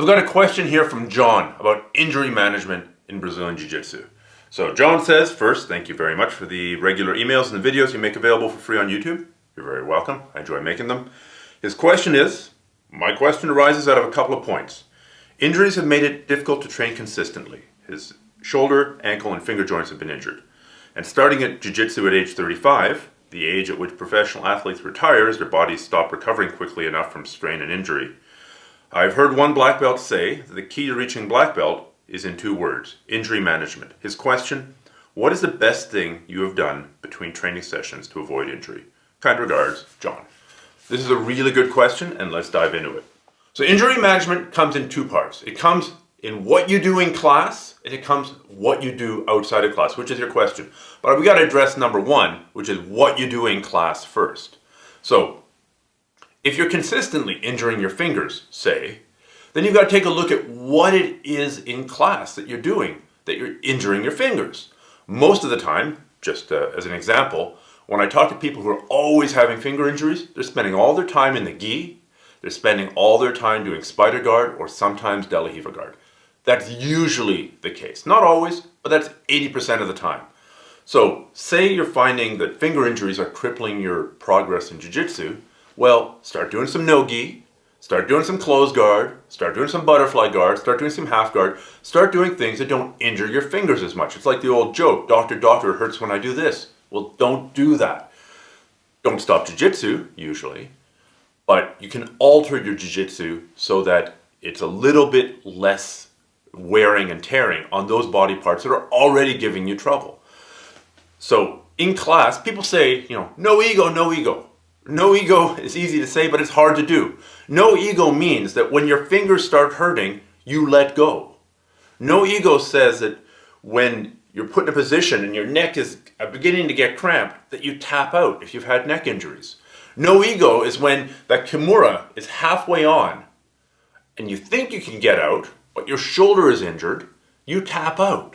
I've got a question here from John about injury management in Brazilian Jiu-Jitsu. So John says, first, thank you very much for the regular emails and the videos you make available for free on YouTube. You're very welcome. I enjoy making them. His question is, my question arises out of a couple of points. Injuries have made it difficult to train consistently. His shoulder, ankle, and finger joints have been injured. And starting at Jiu-Jitsu at age 35, the age at which professional athletes retire as their bodies stop recovering quickly enough from strain and injury. I've heard one black belt say that the key to reaching black belt is in 2 words, injury management. His question, what is the best thing you have done between training sessions to avoid injury? Kind regards, John. This is a really good question, and let's dive into it. So injury management comes in 2 parts. It comes in what you do in class, and it comes what you do outside of class, which is your question. But we got to address number 1, which is what you do in class first. So if you're consistently injuring your fingers, say, then you've got to take a look at what it is in class that you're doing, that you're injuring your fingers. Most of the time, just as an example, when I talk to people who are always having finger injuries, they're spending all their time in the gi, they're spending all their time doing spider guard or sometimes De La Riva guard. That's usually the case. Not always, but that's 80% of the time. So say you're finding that finger injuries are crippling your progress in jiu-jitsu, well, start doing some no-gi, start doing some closed guard, start doing some butterfly guard, start doing some half guard, start doing things that don't injure your fingers as much. It's like the old joke, doctor, it hurts when I do this. Well, don't do that. Don't stop jiu-jitsu, usually, but you can alter your jiu-jitsu so that it's a little bit less wearing and tearing on those body parts that are already giving you trouble. So in class, people say, no ego, no ego. No ego is easy to say, but it's hard to do. No ego means that when your fingers start hurting, you let go. No ego says that when you're put in a position and your neck is beginning to get cramped, that you tap out if you've had neck injuries. No ego is when that kimura is halfway on and you think you can get out, but your shoulder is injured, you tap out.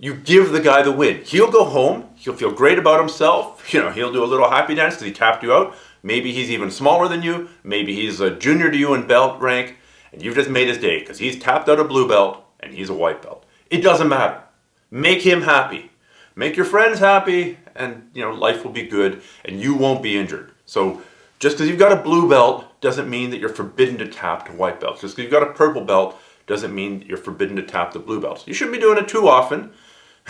You give the guy the win. He'll go home, he'll feel great about himself, he'll do a little happy dance because he tapped you out. Maybe he's even smaller than you, maybe he's a junior to you in belt rank, and you've just made his day because he's tapped out a blue belt and he's a white belt. It doesn't matter. Make him happy. Make your friends happy, and life will be good and you won't be injured. So just because you've got a blue belt doesn't mean that you're forbidden to tap to white belts. Just because you've got a purple belt doesn't mean you're forbidden to tap the blue belts. You shouldn't be doing it too often.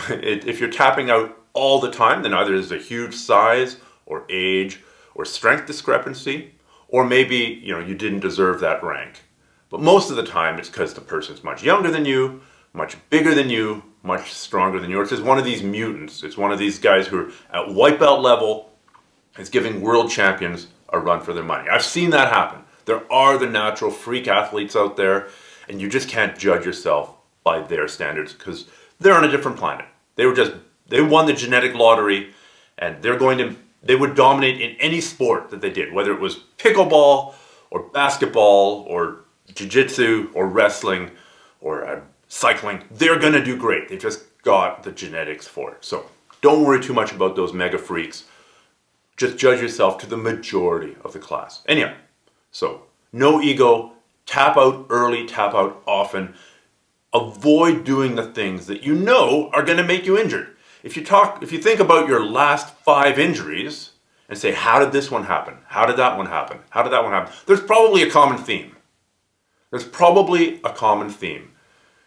If you're tapping out all the time, then either there's a huge size or age or strength discrepancy, or maybe you didn't deserve that rank. But most of the time it's because the person's much younger than you, much bigger than you, much stronger than you. It's just one of these mutants. It's one of these guys who are at white belt level is giving world champions a run for their money. I've seen that happen. There are the natural freak athletes out there, and you just can't judge yourself by their standards because they're on a different planet. They won the genetic lottery, and they would dominate in any sport that they did, whether it was pickleball or basketball or jiu-jitsu or wrestling or cycling. They're going to do great. They just got the genetics for it. So don't worry too much about those mega freaks. Just judge yourself to the majority of the class. Anyhow, so no ego, tap out early, tap out often. Avoid doing the things that you know are going to make you injured. If you think about your last 5 injuries and say, how did this one happen? How did that one happen? How did that one happen? There's probably a common theme.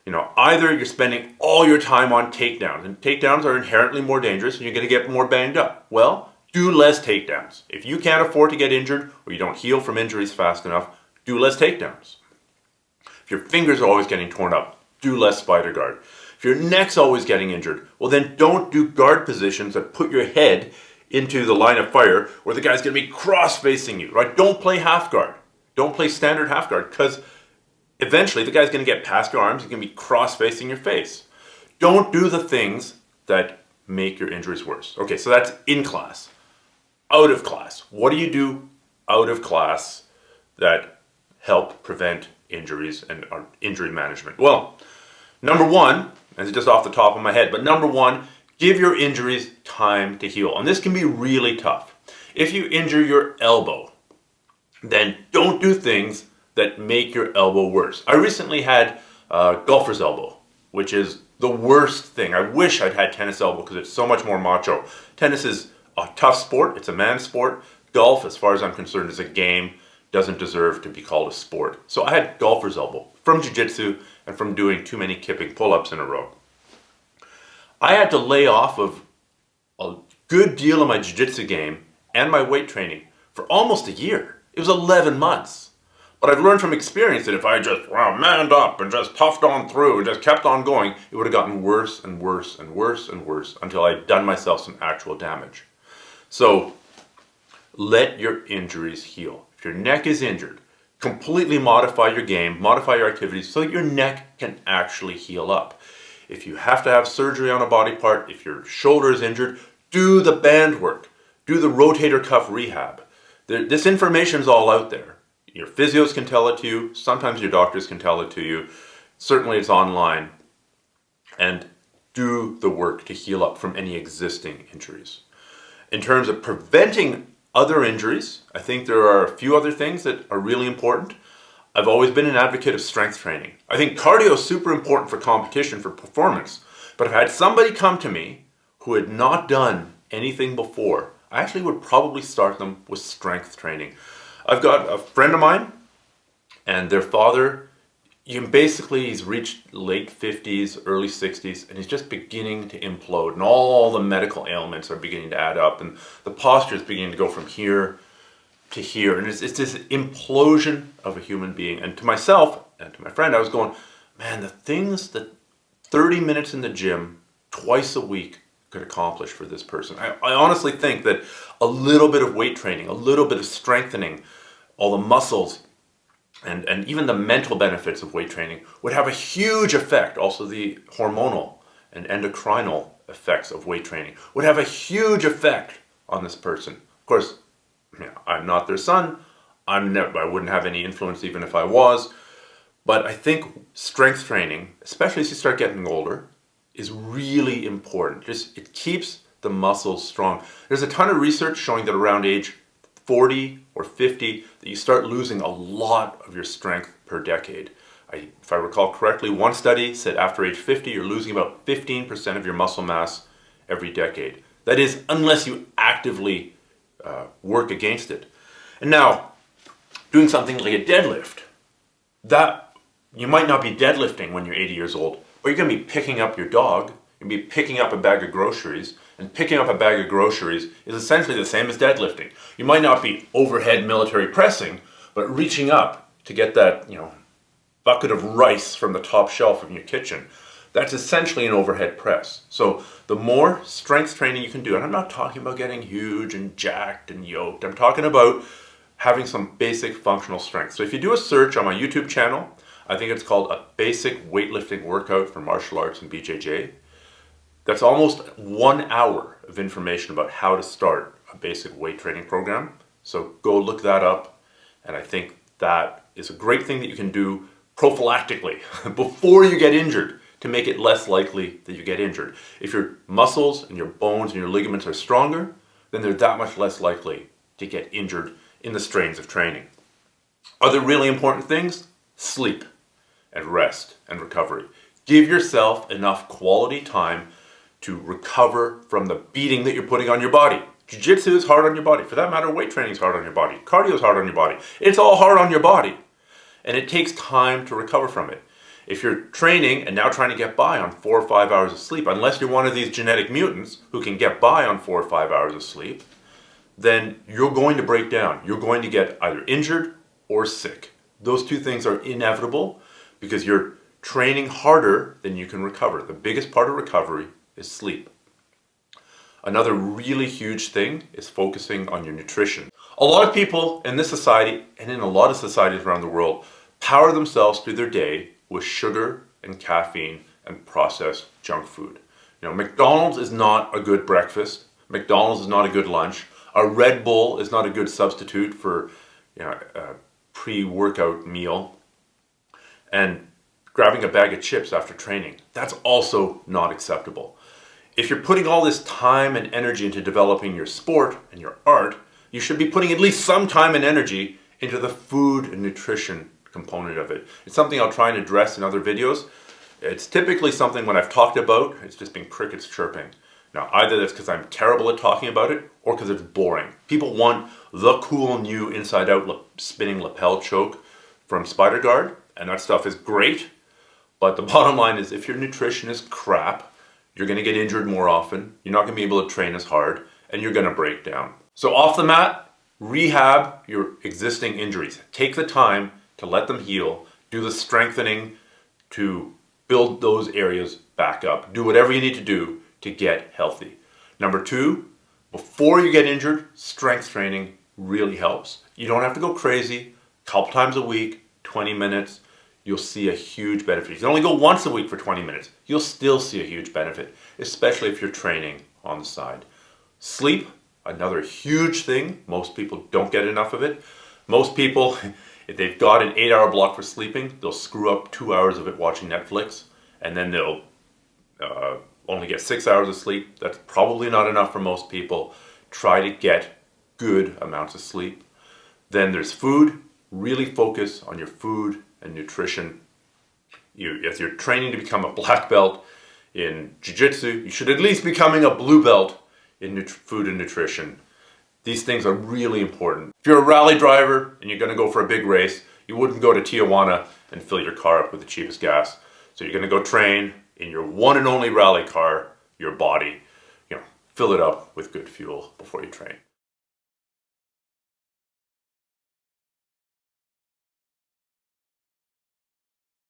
Either you're spending all your time on takedowns, and takedowns are inherently more dangerous and you're going to get more banged up. Well, do less takedowns. If you can't afford to get injured or you don't heal from injuries fast enough, do less takedowns. If your fingers are always getting torn up, do less spider guard. If your neck's always getting injured, well then don't do guard positions that put your head into the line of fire where the guy's going to be cross-facing you, right? Don't play half guard. Don't play standard half guard because eventually the guy's going to get past your arms. He's going to be cross-facing your face. Don't do the things that make your injuries worse. Okay, so that's in class. Out of class. What do you do out of class that help prevent injuries and injury management? Well, number 1, and it's just off the top of my head, but number 1, give your injuries time to heal. And this can be really tough. If you injure your elbow, then don't do things that make your elbow worse. I recently had golfer's elbow, which is the worst thing. I wish I'd had tennis elbow because it's so much more macho. Tennis is a tough sport. It's a man's sport. Golf, as far as I'm concerned, is a game. Doesn't deserve to be called a sport. So I had golfer's elbow from jiu-jitsu and from doing too many kipping pull-ups in a row. I had to lay off of a good deal of my jiu-jitsu game and my weight training for almost a year. It was 11 months. But I've learned from experience that if I just manned up and just toughed on through and just kept on going, it would have gotten worse and worse and worse and worse until I'd done myself some actual damage. So let your injuries heal. If your neck is injured, completely modify your game, modify your activities so that your neck can actually heal up. If you have to have surgery on a body part, if your shoulder is injured, do the band work. Do the rotator cuff rehab. This information is all out there. Your physios can tell it to you. Sometimes your doctors can tell it to you. Certainly it's online. And do the work to heal up from any existing injuries. In terms of preventing other injuries, I think there are a few other things that are really important. I've always been an advocate of strength training. I think cardio is super important for competition, for performance. But if I had somebody come to me who had not done anything before, I actually would probably start them with strength training. I've got a friend of mine and their father, he's reached late 50s, early 60s, and he's just beginning to implode. And all the medical ailments are beginning to add up, and the posture is beginning to go from here to here. And it's this implosion of a human being. And to myself and to my friend, I was going, man, the things that 30 minutes in the gym twice a week could accomplish for this person. I honestly think that a little bit of weight training, a little bit of strengthening all the muscles, and even the mental benefits of weight training would have a huge effect. Also the hormonal and endocrinal effects of weight training would have a huge effect on this person. Of course, I'm not their son. I wouldn't have any influence even if I was. But I think strength training, especially as you start getting older, is really important. It keeps the muscles strong. There's a ton of research showing that around age 40 or 50 that you start losing a lot of your strength per decade. If I recall correctly, one study said after age 50 you're losing about 15% of your muscle mass every decade. That is, unless you actively work against it. And now, doing something like a deadlift, that you might not be deadlifting when you're 80 years old, but you're going to be picking up your dog, you're going to be picking up a bag of groceries, and picking up a bag of groceries is essentially the same as deadlifting. You might not be overhead military pressing, but reaching up to get that, bucket of rice from the top shelf of your kitchen, that's essentially an overhead press. So the more strength training you can do, and I'm not talking about getting huge and jacked and yoked, I'm talking about having some basic functional strength. So if you do a search on my YouTube channel, I think it's called a basic weightlifting workout for martial arts and BJJ. That's almost 1 hour of information about how to start a basic weight training program. So go look that up. And I think that is a great thing that you can do prophylactically before you get injured to make it less likely that you get injured. If your muscles and your bones and your ligaments are stronger, then they're that much less likely to get injured in the strains of training. Other really important things: sleep and rest and recovery. Give yourself enough quality time to recover from the beating that you're putting on your body. Jiu-jitsu is hard on your body. For that matter, weight training is hard on your body. Cardio is hard on your body. It's all hard on your body. And it takes time to recover from it. If you're training and now trying to get by on 4 or 5 hours of sleep, unless you're one of these genetic mutants who can get by on 4 or 5 hours of sleep, then you're going to break down. You're going to get either injured or sick. Those two things are inevitable because you're training harder than you can recover. The biggest part of recovery is sleep. Another really huge thing is focusing on your nutrition. A lot of people in this society and in a lot of societies around the world power themselves through their day with sugar and caffeine and processed junk food. McDonald's is not a good breakfast. McDonald's is not a good lunch. A Red Bull is not a good substitute for a pre-workout meal. And grabbing a bag of chips after training, that's also not acceptable. If you're putting all this time and energy into developing your sport and your art, you should be putting at least some time and energy into the food and nutrition component of it. It's something I'll try and address in other videos. It's typically something when I've talked about, it's just been crickets chirping. Now, either that's because I'm terrible at talking about it or because it's boring. People want the cool new inside-out spinning lapel choke from Spider Guard, and that stuff is great. But the bottom line is if your nutrition is crap, you're going to get injured more often, you're not going to be able to train as hard, and you're going to break down. So off the mat, rehab your existing injuries. Take the time to let them heal. Do the strengthening to build those areas back up. Do whatever you need to do to get healthy. Number two, before you get injured, strength training really helps. You don't have to go crazy. A couple times a week, 20 minutes, you'll see a huge benefit. If you only go once a week for 20 minutes, you'll still see a huge benefit, especially if you're training on the side. Sleep, another huge thing. Most people don't get enough of it. Most people, if they've got an 8-hour block for sleeping, they'll screw up 2 hours of it watching Netflix, and then they'll only get 6 hours of sleep. That's probably not enough for most people. Try to get good amounts of sleep. Then there's food. Really focus on your food and nutrition. If you're training to become a black belt in jiu-jitsu, you should at least be becoming a blue belt in food and nutrition. These things are really important. If you're a rally driver and you're going to go for a big race, you wouldn't go to Tijuana and fill your car up with the cheapest gas. So you're going to go train in your one and only rally car, your body. Fill it up with good fuel before you train.